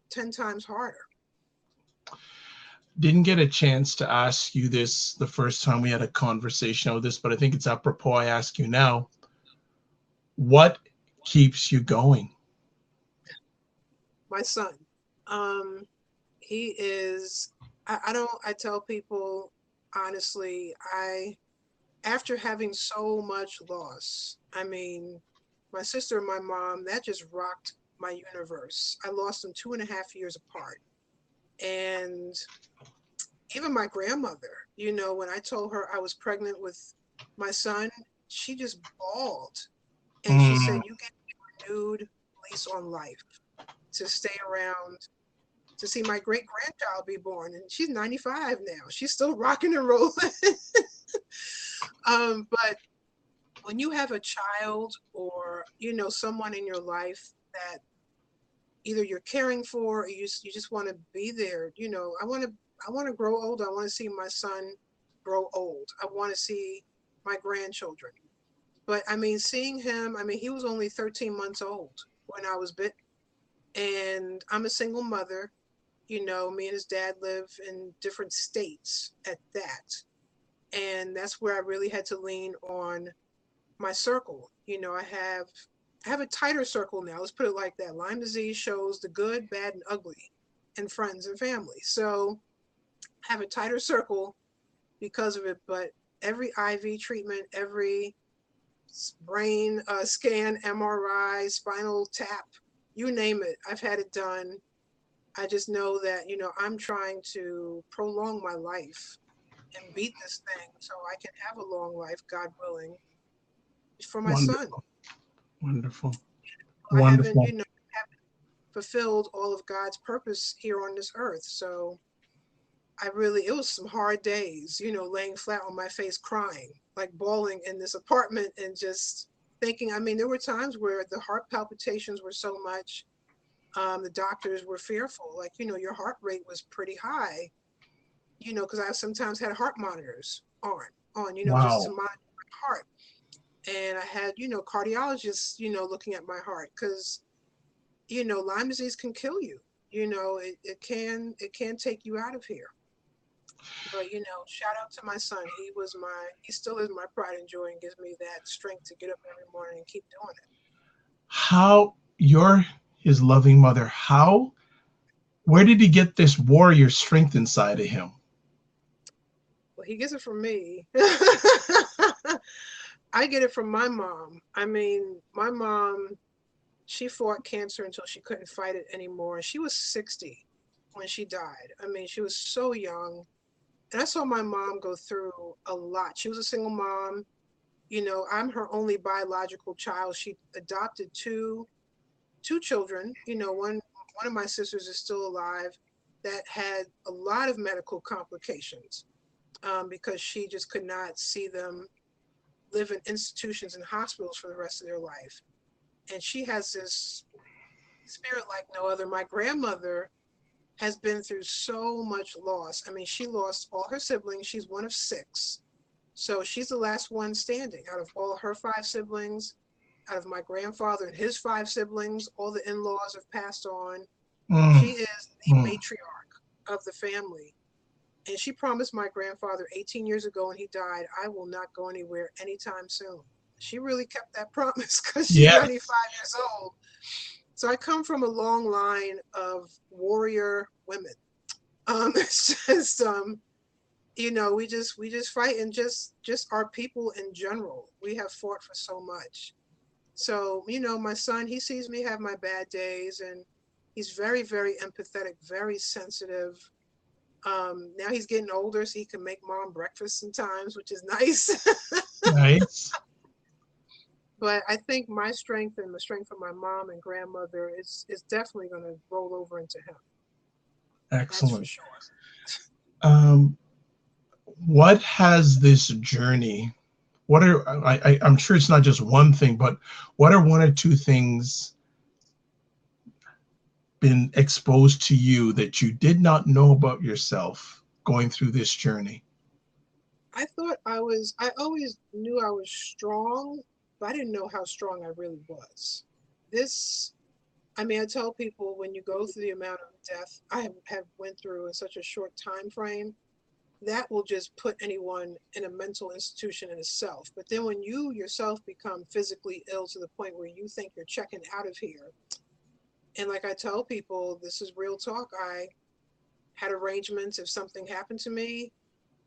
Speaker 2: 10 times harder.
Speaker 1: Didn't get a chance to ask you this the first time we had a conversation of this, but I think it's apropos I ask you now. What keeps you going?
Speaker 2: My son, um, he is, I tell people honestly, after having so much loss, I mean, my sister and my mom, that just rocked my universe. I lost them 2.5 years apart. And even my grandmother, when I told her I was pregnant with my son, she just bawled. And she said,
Speaker 1: Mm,
Speaker 2: you get a renewed lease on life to stay around to see my great grandchild be born. And she's 95 now. She's still rocking and rolling. But when you have a child or, someone in your life that either you're caring for or you just want to be there, I want to grow old. I want to see my son grow old. I want to see my grandchildren. But I mean, seeing him, I mean, he was only 13 months old when I was bit. And I'm a single mother. Me and his dad live in different states at that. And that's where I really had to lean on my circle. I have a tighter circle now. Let's put it like that. Lyme disease shows the good, bad, and ugly in friends and family. So I have a tighter circle because of it. But every IV treatment, every brain scan, MRI, spinal tap, you name it, I've had it done. I just know that, I'm trying to prolong my life and beat this thing so I can have a long life, God willing, for my son.
Speaker 1: wonderful. Wonderful.
Speaker 2: I haven't,
Speaker 1: Wonderful.
Speaker 2: haven't fulfilled all of God's purpose here on this earth. So it was some hard days, laying flat on my face, crying, like bawling in this apartment and just thinking, I mean, there were times where the heart palpitations were so much. The doctors were fearful, like, your heart rate was pretty high, because I sometimes had heart monitors just to
Speaker 1: Wow.
Speaker 2: monitor my heart. And I had, cardiologists, looking at my heart because, Lyme disease can kill you. It can take you out of here. But shout out to my son. He still is my pride and joy and gives me that strength to get up every morning and keep doing it.
Speaker 1: How you're his loving mother, where did he get this warrior strength inside of him?
Speaker 2: Well, he gets it from me. I get it from my mom. I mean, my mom, she fought cancer until she couldn't fight it anymore. She was 60 when she died. I mean, she was so young. And I saw my mom go through a lot. She was a single mom. I'm her only biological child. She adopted two children. One of my sisters is still alive. that had a lot of medical complications because she just could not see them live in institutions and hospitals for the rest of their life. And she has this spirit like no other. My grandmother has been through so much loss. I mean, she lost all her siblings. She's one of six. So she's the last one standing out of all her five siblings, out of my grandfather and his five siblings. All the in-laws have passed on. She
Speaker 1: Mm,
Speaker 2: is the
Speaker 1: mm.
Speaker 2: matriarch of the family. And she promised my grandfather 18 years ago when he died, I will not go anywhere anytime soon. She really kept that promise because she's
Speaker 1: Yeah.
Speaker 2: 95 years old. So I come from a long line of warrior women. It's just we just fight, and just our people in general. We have fought for so much. So, my son, he sees me have my bad days, and he's very, very empathetic, very sensitive. Now he's getting older, so he can make mom breakfast sometimes, which is nice.
Speaker 1: Nice.
Speaker 2: But I think my strength and the strength of my mom and grandmother is definitely going to roll over into him. That's for
Speaker 1: Excellent.
Speaker 2: sure.
Speaker 1: Um, what has this journey, what are, I'm sure it's not just one thing, but what are one or two things been exposed to you that you did not know about yourself going through this journey?
Speaker 2: I always knew I was strong, but I didn't know how strong I really was. This, I mean, I tell people when you go through the amount of death I have went through in such a short time frame, that will just put anyone in a mental institution in itself. But then when you yourself become physically ill to the point where you think you're checking out of here, and like I tell people, this is real talk. I had arrangements if something happened to me.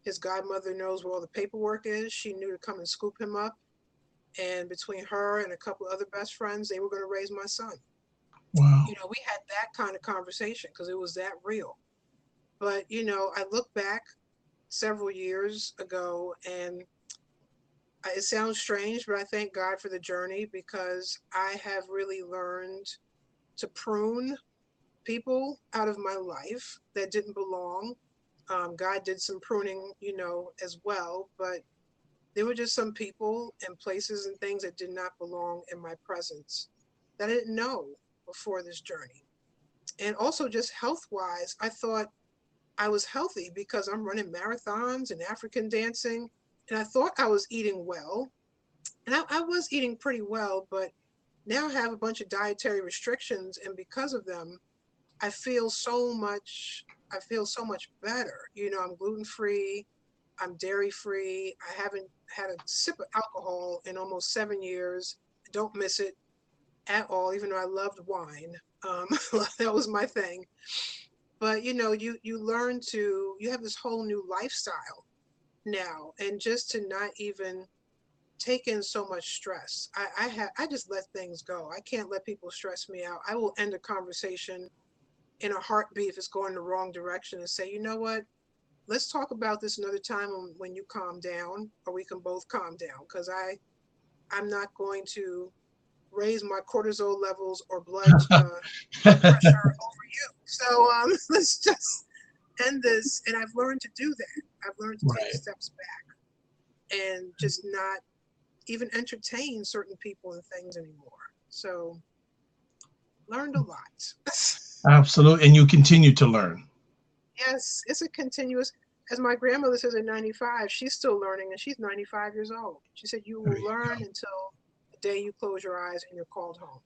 Speaker 2: His godmother knows where all the paperwork is. She knew to come and scoop him up. And between her and a couple of other best friends, they were going to raise my son.
Speaker 1: Wow.
Speaker 2: We had that kind of conversation because it was that real. But, I look back several years ago, and it sounds strange, but I thank God for the journey because I have really learned to prune people out of my life that didn't belong. God did some pruning, as well, but there were just some people and places and things that did not belong in my presence that I didn't know before this journey. And also, just health wise, I thought I was healthy because I'm running marathons and African dancing. And I thought I was eating well. And I was eating pretty well, but now I have a bunch of dietary restrictions. And because of them, I feel so much. I feel so much better. I'm gluten free. I'm dairy free. I haven't had a sip of alcohol in almost 7 years. I don't miss it at all, even though I loved wine. Um, that was my thing. But you learn to you have this whole new lifestyle now, and just to not even take in so much stress. I just let things go. I can't let people stress me out. I will end a conversation in a heartbeat if it's going the wrong direction and say, you know what? Let's talk about this another time when you calm down, or we can both calm down, because I'm not going to raise my cortisol levels or blood pressure over you. So let's just end this. And I've learned to do that. I've learned to take
Speaker 1: Right.
Speaker 2: steps back and just not even entertain certain people and things anymore. So learned a lot.
Speaker 1: Absolutely. And you continue to learn.
Speaker 2: Yes, it's a continuous. As my grandmother says at 95, she's still learning, and she's 95 years old. She said, you
Speaker 1: There
Speaker 2: will
Speaker 1: you
Speaker 2: learn
Speaker 1: go.
Speaker 2: until the day you close your eyes and you're called home.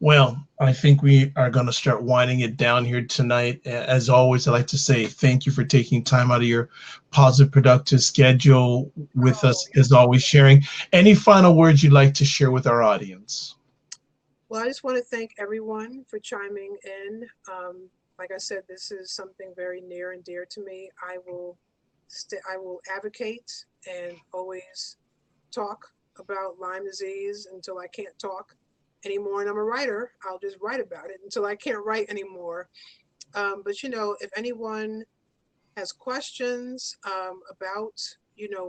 Speaker 1: Well, I think we are going to start winding it down here tonight. As always, I'd like to say thank you for taking time out of your positive, productive schedule with
Speaker 2: Oh,
Speaker 1: us,
Speaker 2: you're
Speaker 1: as always,
Speaker 2: welcome.
Speaker 1: sharing. Any final words you'd like to share with our audience?
Speaker 2: Well, I just want to thank everyone for chiming in. Like I said, this is something very near and dear to me. I will advocate and always talk about Lyme disease until I can't talk anymore. And I'm a writer. I'll just write about it until I can't write anymore. But if anyone has questions about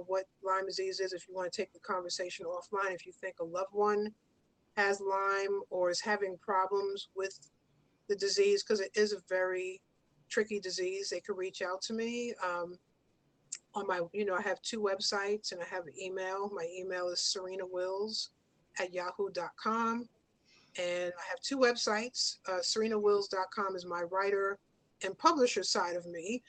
Speaker 2: what Lyme disease is, if you want to take the conversation offline, if you think a loved one has Lyme or is having problems with the disease, because it is a very tricky disease, they could reach out to me. On my, I have 2 websites and I have an email. My email is serenawills@yahoo.com. And I have 2 websites. SerenaWills.com is my writer and publisher side of me.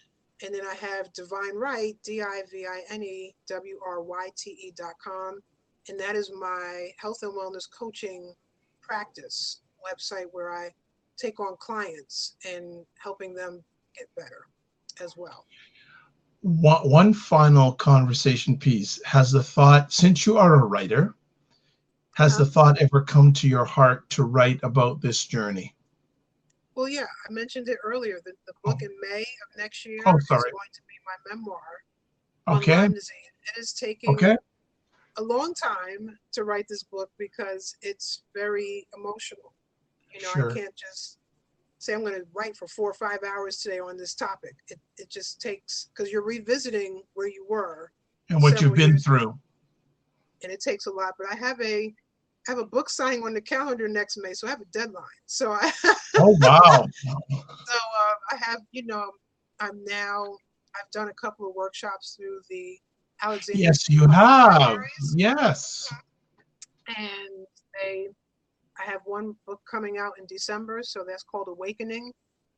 Speaker 2: And then I have Divine Right, DIVINEWRYTE.com. And that is my health and wellness coaching practice website where I take on clients and helping them get better as well.
Speaker 1: One final conversation piece. Has the thought, since you are a writer, has the thought ever come to your heart to write about this journey?
Speaker 2: Well, yeah, I mentioned it earlier. The book in May of next year is
Speaker 1: sorry.
Speaker 2: going to be my memoir on Lyme disease. It is taking a long time to write this book because it's very emotional.
Speaker 1: Sure.
Speaker 2: I can't just say I'm going to write for 4 or 5 hours today on this topic. It just takes, because you're revisiting where you were
Speaker 1: and what you've been through,
Speaker 2: and it takes a lot. But I have a book signing on the calendar next May, so I have a deadline. So
Speaker 1: oh wow.
Speaker 2: So I have, I've done a couple of workshops through the Alexandria.
Speaker 1: Yes, you have. Yes.
Speaker 2: And I have one book coming out in December, so that's called Awakening,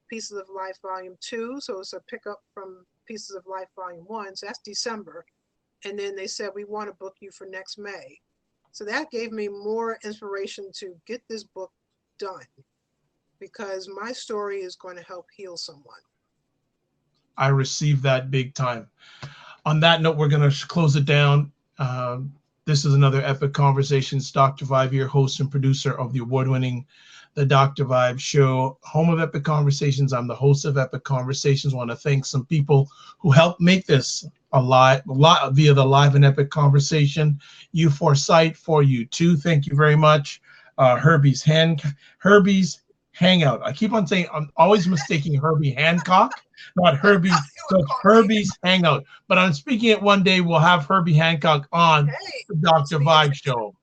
Speaker 2: Pieces of Life Volume 2. So it's a pickup from Pieces of Life Volume 1. So that's December. And then they said, we want to book you for next May. So that gave me more inspiration to get this book done, because my story is going to help heal someone.
Speaker 1: I received that big time. On that note, we're going to close it down. This is another Epic Conversations. Dr. Vibe here, host and producer of the award-winning The Dr. Vibe Show, home of Epic Conversations. I'm the host of Epic Conversations. I want to thank some people who helped make this a lot via the live and Epic Conversation. U4Sight, for you too. Thank you very much. Herbie's Hangout. I keep on saying, I'm always mistaking Herbie Hancock, not Herbie. So it's Herbie's Hangout. But I'm speaking it one day. We'll have Herbie Hancock on the Dr. Vibe Show.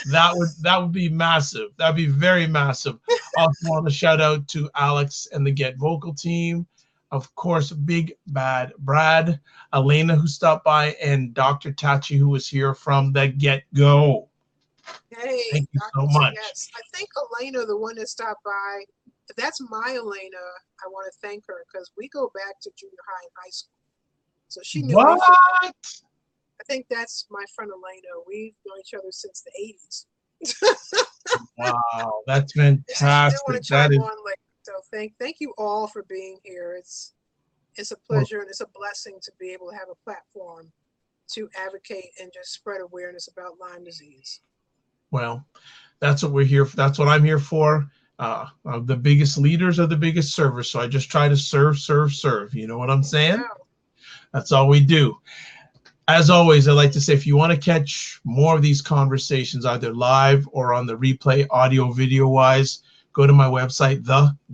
Speaker 1: That would be massive. That'd be very massive. Also want to shout out to Alex and the Get Vocal team. Of course, Big Bad Brad, Elena who stopped by, and Dr. Tachi who was here from the get-go.
Speaker 2: Hey,
Speaker 1: thank you so much.
Speaker 2: Yes, I think Elena, the one that stopped by, if that's my Elena, I want to thank her because we go back to junior high and high school. So she knew
Speaker 1: what?
Speaker 2: I think that's my friend Elena. We've known each other since the 80s.
Speaker 1: Wow, that's fantastic. That is.
Speaker 2: So thank you all for being here. It's a pleasure and it's a blessing to be able to have a platform to advocate and just spread awareness about Lyme disease.
Speaker 1: Well, that's what we're here for. That's what I'm here for. The biggest leaders are the biggest servers. So I just try to serve. You know what I'm saying?
Speaker 2: Wow.
Speaker 1: That's all we do. As always, I like to say, if you want to catch more of these conversations, either live or on the replay, audio, video wise, go to my website,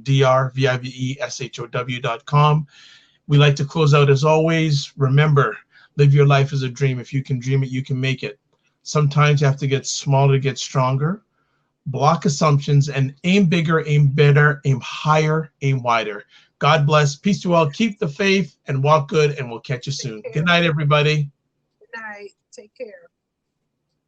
Speaker 1: thedrviveshow.com. We like to close out as always. Remember, live your life as a dream. If you can dream it, you can make it. Sometimes you have to get smaller to get stronger. Block assumptions and aim bigger, aim better, aim higher, aim wider. God bless. Peace to all. Keep the faith and walk good, and we'll catch you soon. Good night, everybody.
Speaker 2: Good night. Take care.